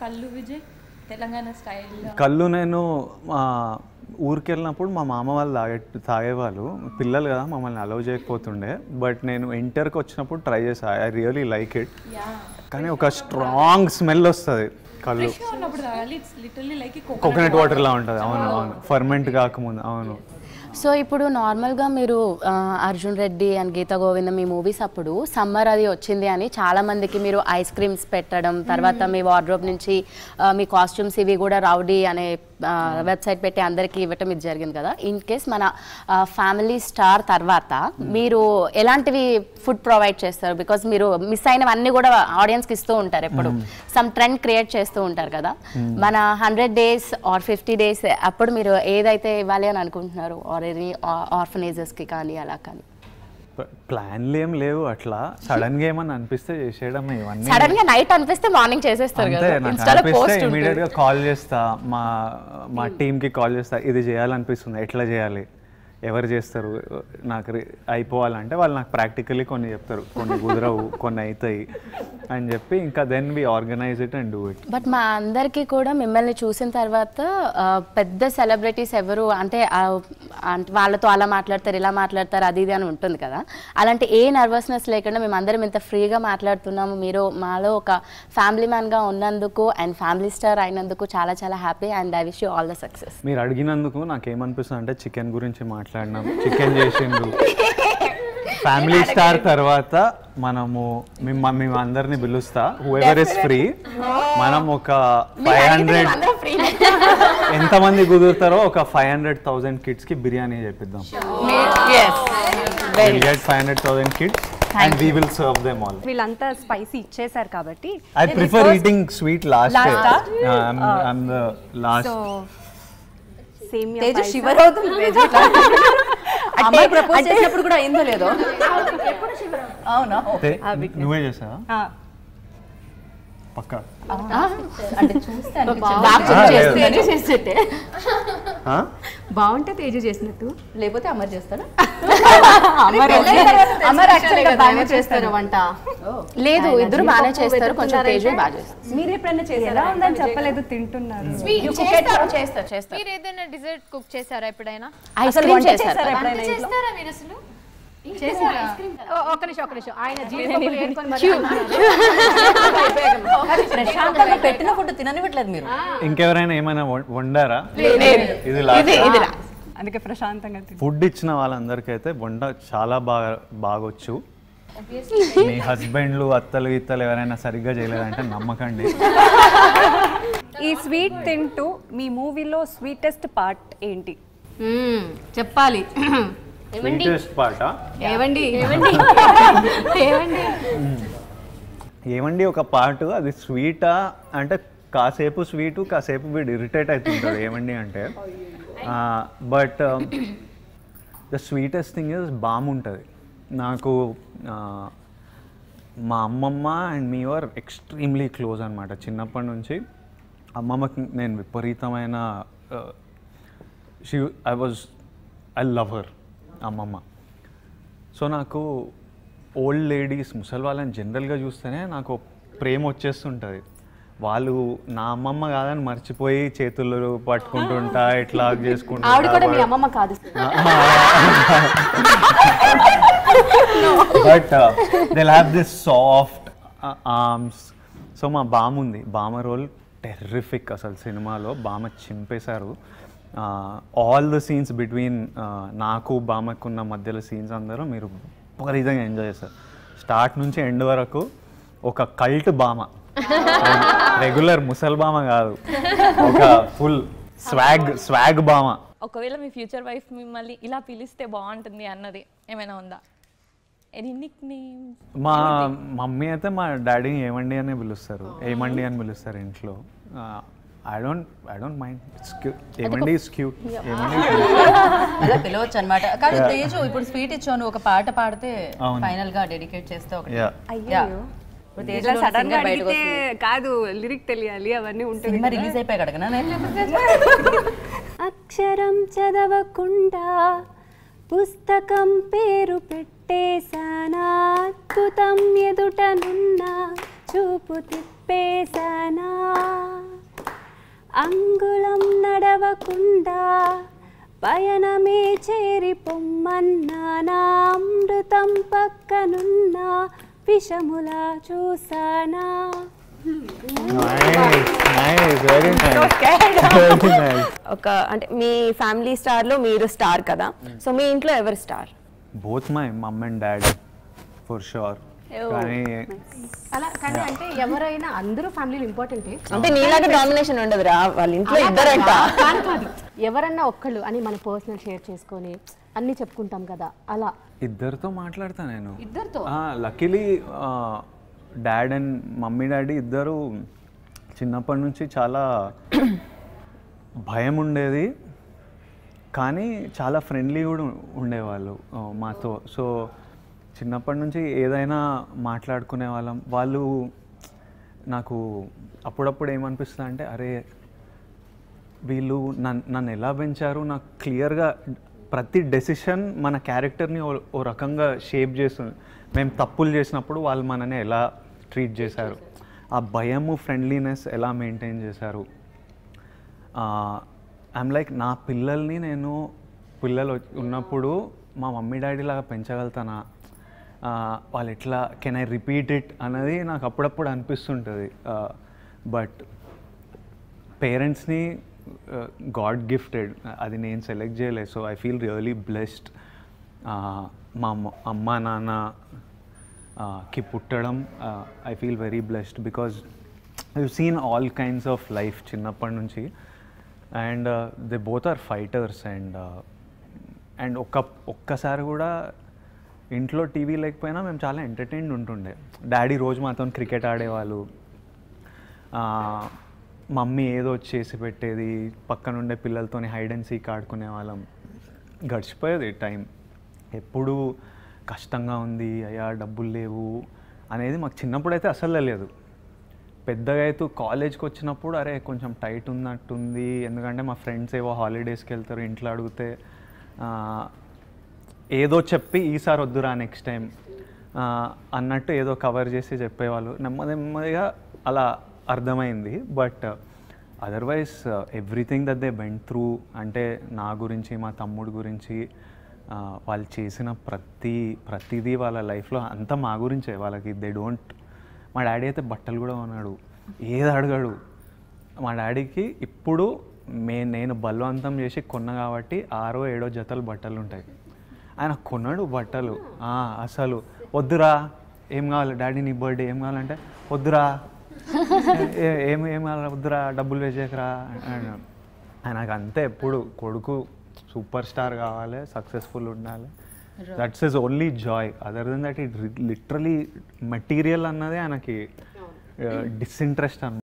కళ్ళు విజయ్ తెలంగాణ స్టైల్? కళ్ళు నేను ఊరికి వెళ్ళినప్పుడు మా మామ వాళ్ళు తాగేవాళ్ళు, పిల్లలు కదా మమ్మల్ని అలౌ చేయకపోతుండే. బట్ నేను ఇంటర్కి వచ్చినప్పుడు ట్రై చేసా, ఐ రియలీ లైక్ ఇట్. కానీ ఒక స్ట్రాంగ్ స్మెల్ వస్తుంది కళ్ళు, కోకోనట్ వాటర్లా ఉంటుంది. అవును అవును, ఫర్మెంట్ కాకముందు. అవును. సో ఇప్పుడు నార్మల్గా మీరు అర్జున్ రెడ్డి అండ్ గీతా గోవిందం ఈ మూవీస్ అప్పుడు సమ్మర్ అది వచ్చింది అని చాలామందికి మీరు ఐస్ క్రీమ్స్ పెట్టడం, తర్వాత మీ వార్డ్రోబ్ నుంచి మీ కాస్ట్యూమ్స్ ఇవి కూడా రౌడీ అనే వెబ్సైట్ పెట్టి అందరికీ ఇవ్వటం ఇది జరిగింది కదా. ఇన్ కేస్ మన ఫ్యామిలీ స్టార్ తర్వాత మీరు ఎలాంటివి ఫుడ్ ప్రొవైడ్ చేస్తారు? బికాస్ మీరు మిస్ అయినవన్నీ కూడా ఆడియన్స్కి ఇస్తూ ఉంటారు, ఎప్పుడు సమ్ ట్రెండ్ క్రియేట్ చేస్తూ ఉంటారు కదా. మన 100 days ఆర్ 50 days అప్పుడు మీరు ఏదైతే ఇవ్వాలి అని అనుకుంటున్నారు, ఆర్ ఎనీ ఆర్ఫనేజెస్కి కానీ అలా కానీ? ప్లాన్లు ఏం లేవు, అట్లా సడన్ గా ఏమన్నా అనిపిస్తే చేసేయడం. ఇవన్నీ సడన్ గా నైట్ అనిపిస్తే మార్నింగ్ చేసేస్తారు కదా, ఇన్స్టాలో పోస్ట్ ఇమీడియట్ గా కాల్ చేస్తా, మా టీమ్ కి కాల్ చేస్తా, ఇది చేయాలనిపిస్తుంది, ఎట్లా చేయాలి, ఎవరు చేస్తారు, నాకు అయిపోవాలంటే వాళ్ళు నాకు ప్రాక్టికల్లీ కొన్ని చెప్తారు, కొన్ని కుదరవు, కొన్ని అవుతాయి అని చెప్పి ఇంకా then we organise it and do it. But మా అందరికీ కూడా మిమ్మల్ని చూసిన తర్వాత పెద్ద సెలబ్రిటీస్ ఎవరు అంటే వాళ్ళతో అలా మాట్లాడతారు, ఇలా మాట్లాడతారు, అది ఇది అని ఉంటుంది కదా. అలాంటి ఏ నర్వస్నెస్ లేకుండా మేము అందరం ఇంత ఫ్రీగా మాట్లాడుతున్నాము. మీరు మాలో ఒక ఫ్యామిలీ మ్యాన్గా ఉన్నందుకు అండ్ ఫ్యామిలీ స్టార్ అయినందుకు చాలా చాలా happy and I wish you all the success. మీరు అడిగినందుకు నాకేమనిపిస్తుంది అంటే చికెన్ గురించి మాట్లాడినాము, చికెన్ చేసిండ్రు. ఫ్యామిలీ స్టార్ తర్వాత మనము మేము అందరిని పిలుస్తా, హూఎవర్ ఇస్ ఫ్రీ, మనం ఒక 500 ఎంతమంది కుదురుతారో ఒక 500,000 కిడ్స్ కి బిర్యానీ చేపిద్దాం. 500,000 kids and we will serve them all. వీళ్ళంతా స్పైసీ ఇచ్చేసారు కాబట్టి I prefer eating sweet last. I'm the last. So సేమియా తేజ శివర్ అవుతుంది. తేజ అమ్మాయి ప్రపోజ్ చేసినప్పుడు కూడా అయిందో లేదో. అవునా? నువ్వే చేసావా? పక్కా అంటే చూస్తే బాగుంటే తేజ చేసినట్టు, లేకపోతే అమర్ చేస్తాడా? అమర్ యాక్చువల్గా బాగా చేస్తారు వంట. లేదు, ఇద్దరు బాగానే చేస్తారు, కొంచెం తేజ బాగా చేస్తారు. మీరు ఎప్పుడైనా చేశారా? ఉందని చెప్పలేదు, తింటున్నారు. చేస్తారు. మీరు ఏదైనా డిజర్ట్ కుక్ చేశారా ఎప్పుడైనా? ఐస్ క్రీమ్ చేశారా ఎప్పుడైనా? చేస్తారా మీరు అసలు? ఒక నిమిషం, ఆయన జీడిపప్పులు ఏరుకొని ప్రశాంతంగా పెట్టిన ఫుడ్ తిననివ్వట్లేదు మీరు. ఇంకెవరైనా ఏమైనా వండారా? ఇది అందుకే ప్రశాంతంగా ఫుడ్ ఇచ్చిన వాళ్ళందరికీ అయితే వంట చాలా బాగొచ్చు. మీ హస్బెండ్లు అత్తలు ఇత్తలు ఎవరైనా సరిగ్గా చేయలేదంటే నమ్మకండి. ఈ స్వీట్ తింటూ మీ మూవీలో స్వీటెస్ట్ పార్ట్ ఏంటి చెప్పాలి? ఏమండి ఒక పార్ట్, అది స్వీటా అంటే కాసేపు స్వీటు, కాసేపు వీడు ఇరిటేట్ అవుతుంటాడు ఏమండి అంటే. But the sweetest thing is బాగుంటుంది నాకు. మా అమ్మమ్మ and me are extremely close అనమాట. చిన్నప్పటి నుంచి అమ్మమ్మకి నేను విపరీతమైన ఐ లవ్ హర్ అమ్మమ్మ. సో నాకు ఓల్డ్ లేడీస్, ముసలి వాళ్ళని జనరల్గా చూస్తేనే నాకు ప్రేమ వచ్చేస్తుంటుంది. వాళ్ళు నా అమ్మమ్మ కాదని మర్చిపోయి చేతులు పట్టుకుంటుంటా, ఇట్లా చేసుకుంటా. But they have this soft arms. So మా బామ ఉంది, బామ రోల్ టెర్రిఫిక్ అసలు. సినిమాలో బామ చింపేశారు. ఆల్ ద సీన్స్ బిట్వీన్ నాకు బామకున్న మధ్యలో సీన్స్ అందరూ మీరు విపరీతంగా ఎంజాయ్ చేస్తారు. స్టార్ట్ నుంచి ఎండ్ వరకు ఒక కల్ట్ బామ, రెగ్యులర్ ముసల్ బామ కాదు, ఒక ఫుల్ స్వాగ్ బామ. ఒకవేళ మీ ఫ్యూచర్ వైఫ్ మిమ్మల్ని ఇలా పిలిస్తే బాగుంటుంది అన్నది ఏమైనా ఉందా? Any Nick names? మా మమ్మీ అయితే మా డాడీని ఏమండి అనే పిలుస్తారు, ఏమండి అని పిలుస్తారు ఇంట్లో. I don't mind. It's cute. ఏమండి is cute. ఏమండి అలా పిలవచ్చు అన్నమాట. కానీ తేజు ఇప్పుడు స్వీట్ ఇచ్చాను, ఒక పాట పాడితే ఫైనల్ గా డెడికేట్ చేస్తే ఒకటి. సడన్ గా అడిగితే కాదు, లిరిక్ తెలియాలి, అవన్నీ ఉంటుంది. సినిమా రిలీజ్ అయిపోయాక అడగనా? అక్షరం చదవకుండా పుస్తకం పేరు పెట్టేశానా, అద్భుతం ఎదుటనున్నా చూపు తిప్పేశానా, అంగుళం నడవకుండా పయనమే చేరి పొమ్మన్నా నా అమృతం పక్కనున్న విషములా చూసానా. ఒక అంటే మీ ఫ్యామిలీ స్టార్ లో మీరు స్టార్ కదా, సో మీ ఇంట్లో ఎవరు star? Both my mum and dad for sure. కానీ అలా కానీ అంటే ఎవరైనా అందరూ ఫ్యామిలీలో ఇంపార్టెంటే. అంటే నీలాగా డామినేషన్ ఉండదురా, వాళ్ళ ఇంట్లో ఇద్దరంట. ఎవరన్నా ఒక్కళ్ళు అని మన పర్సనల్ షేర్ చేసుకొని అన్ని చెప్పుకుంటాం కదా, అలా ఇద్దరితో మాట్లాడతా నేను. ఇద్దరితో luckily dad and mummy daddy ఇద్దరు చిన్నప్పటి నుంచి చాలా భయం ఉండేది, కానీ చాలా ఫ్రెండ్లీ కూడా ఉండేవాళ్ళు మాతో. సో చిన్నప్పటి నుంచి ఏదైనా మాట్లాడుకునే వాళ్ళం. వాళ్ళు నాకు అప్పుడప్పుడు ఏమనిపిస్తుంది అంటే, అరే వీళ్ళు నన్ను ఎలా పెంచారు, నాకు క్లియర్గా ప్రతి డెసిషన్ మన క్యారెక్టర్ని ఓ రకంగా షేప్ చేస్తుంది. మేము తప్పులు చేసినప్పుడు వాళ్ళు మనని ఎలా ట్రీట్ చేశారు, ఆ భయము ఫ్రెండ్లీనెస్ ఎలా మెయింటైన్ చేశారు. ఐఎమ్ లైక్ నా పిల్లల్ని నేను పిల్లలు ఉన్నప్పుడు మా మమ్మీ డాడీ లాగా పెంచగలుగుతానా, వాళ్ళు ఎట్లా కెన్ ఐ రిపీట్ ఇట్ అన్నది నాకు అప్పుడప్పుడు అనిపిస్తుంటుంది. బట్ పేరెంట్స్ని గాడ్ గిఫ్టెడ్, అది నేను సెలెక్ట్ చేయలేదు. So I feel really blessed. మా అమ్మ నాన్నకి పుట్టడం I feel very blessed because I've seen all kinds of life చిన్నప్పటి నుంచి. And they both are fighters. And ఒక్కసారి కూడా ఇంట్లో టీవీ లేకపోయినా మేము చాలా ఎంటర్టైన్డ్ ఉంటుండే. డాడీ రోజు మాతో క్రికెట్ ఆడేవాళ్ళు, మమ్మీ ఏదో చేసి పెట్టేది, పక్కనుండే పిల్లలతో హైడ్ అండ్ సీక్ ఆడుకునే వాళ్ళం. గడిచిపోయేది టైం. ఎప్పుడు కష్టంగా ఉంది, అయ్యా డబ్బులు లేవు అనేది మాకు చిన్నప్పుడైతే అసలు తెలియదు. పెద్దగా అయితే కాలేజ్కి వచ్చినప్పుడు అరే కొంచెం టైట్ ఉన్నట్టుంది, ఎందుకంటే మా ఫ్రెండ్స్ ఏవో హాలిడేస్కి వెళ్తారు, ఇంట్లో అడిగితే ఏదో చెప్పి ఈసారి వద్దురా నెక్స్ట్ టైం అన్నట్టు ఏదో కవర్ చేసి చెప్పేవాళ్ళు. నెమ్మదిగా అలా అర్థమైంది. But otherwise everything that they went through, అంటే నా గురించి మా తమ్ముడు గురించి వాళ్ళు చేసిన ప్రతిదీ వాళ్ళ లైఫ్లో అంతా మా గురించే. వాళ్ళకి దే డోంట్, మా డాడీ అయితే బట్టలు కూడా కొన్నాడు, ఏది అడగాడు. మా డాడీకి ఇప్పుడు నేను బలవంతం చేసి కొన్నా కాబట్టి 6 or 7 జతలు బట్టలు ఉంటాయి. ఆయన కొన్నాడు బట్టలు. అసలు వద్దురా, ఏం కావాలి డాడీ నీ బర్త్డే ఏం కావాలంటే వద్దురా, ఏం కావాలి వద్దురా, డబ్బులు వేసేకరా. ఆయనకు అంతే, ఎప్పుడు కొడుకు సూపర్ స్టార్ కావాలి, సక్సెస్ఫుల్ ఉండాలి. That's his only joy. Other than that it literally material అన్నది ఆయనకి డిస్ఇంట్రెస్ట్ అన్నమాట.